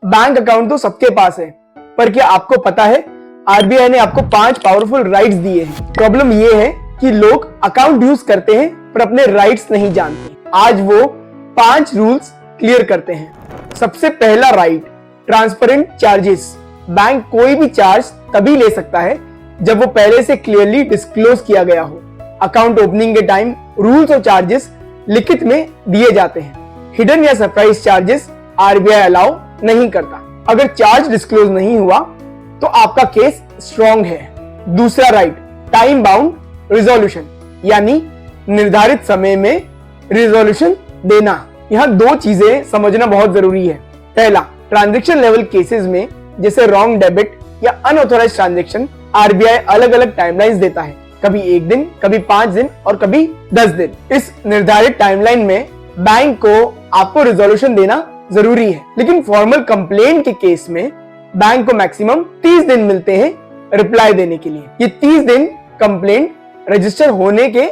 Bank account तो सबके पास है, पर क्या आपको पता है आरबीआई ने आपको 5 पावरफुल राइट्स दिए हैं। प्रॉब्लम ये है कि लोग अकाउंट यूज करते हैं पर अपने राइट्स नहीं जानते। आज वो 5 रूल्स क्लियर करते हैं। सबसे पहला राइट, ट्रांसपेरेंट चार्जेस। बैंक कोई भी चार्ज तभी ले सकता है जब वो पहले से क्लियरली डिस्क्लोज किया गया हो। अकाउंट ओपनिंग के टाइम रूल्स और चार्जेस लिखित में दिए जाते हैं। हिडन या सरप्राइज चार्जेस आरबीआई अलाउ नहीं करता। अगर चार्ज डिस्क्लोज नहीं हुआ तो आपका केस स्ट्रॉन्ग है। दूसरा राइट, टाइम बाउंड रिजोल्यूशन, यानी निर्धारित समय में रिजोल्यूशन देना। यहाँ 2 चीजें समझना बहुत जरूरी है। पहला, ट्रांजैक्शन लेवल केसेस में जैसे रॉन्ग डेबिट या अनऑथराइज्ड ट्रांजैक्शन आरबीआई अलग अलग टाइमलाइंस देता है, कभी 1 दिन, कभी 5 दिन और कभी 10 दिन। इस निर्धारित टाइमलाइन में बैंक को आपको रिजोल्यूशन देना जरूरी है, लेकिन फॉर्मल कंप्लेंट के केस में बैंक को मैक्सिमम 30 दिन मिलते हैं रिप्लाई देने के लिए। ये 30 दिन कंप्लेंट रजिस्टर होने के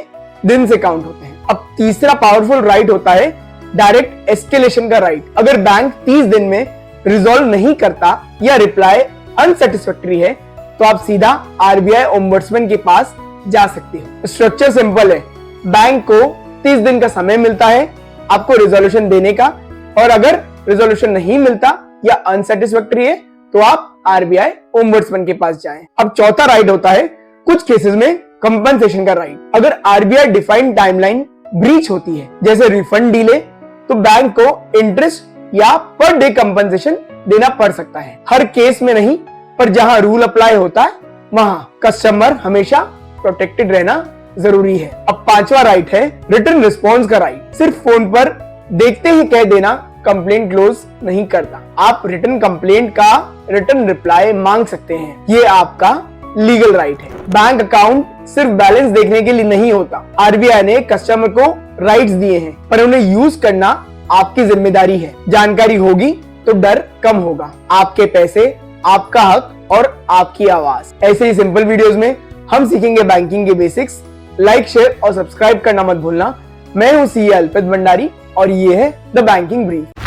दिन से काउंट होते हैं। अब तीसरा पावरफुल राइट होता है डायरेक्ट एस्केलेशन का राइट। अगर बैंक 30 दिन में रिजॉल्व नहीं करता या रिप्लाई अनसेटिस्फैक्टरी है तो आप सीधा आरबीआई ओम्बड्समैन के पास जा सकते हो। स्ट्रक्चर सिंपल है, बैंक को 30 दिन का समय मिलता है आपको रिजोल्यूशन देने का, और अगर रिजोल्यूशन नहीं मिलता या अनसेटिस्फैक्टरी है तो आप आरबीआई ओम्बड्समैन के पास जाएं। अब चौथा राइट होता है कुछ केसेस में कंपनसेशन का राइट। अगर आरबीआई डिफाइंड टाइमलाइन ब्रीच होती है, जैसे रिफंड डिले, तो बैंक को इंटरेस्ट या पर डे कंपनसेशन देना पड़ सकता है। हर केस में नहीं, पर जहां रूल अप्लाई होता है वहां कस्टमर हमेशा प्रोटेक्टेड रहना जरूरी है। अब 5वां राइट है रिटर्न रिस्पॉन्स का राइट। सिर्फ फोन पर देखते ही कह देना कंप्लेंट क्लोज नहीं करता। आप रिटर्न कंप्लेंट का रिटर्न रिप्लाई मांग सकते हैं, ये आपका लीगल राइट है। बैंक अकाउंट सिर्फ बैलेंस देखने के लिए नहीं होता। आरबीआई ने कस्टमर को राइट्स दिए हैं, पर उन्हें यूज करना आपकी जिम्मेदारी है। जानकारी होगी तो डर कम होगा। आपके पैसे, आपका हक और आपकी आवाज। ऐसे ही सिंपल वीडियोस में हम सीखेंगे बैंकिंग के बेसिक्स। लाइक, शेयर और सब्सक्राइब करना मत भूलना। मैं हूं सीए अल्पित भंडारी और ये है द बैंकिंग ब्रीफ।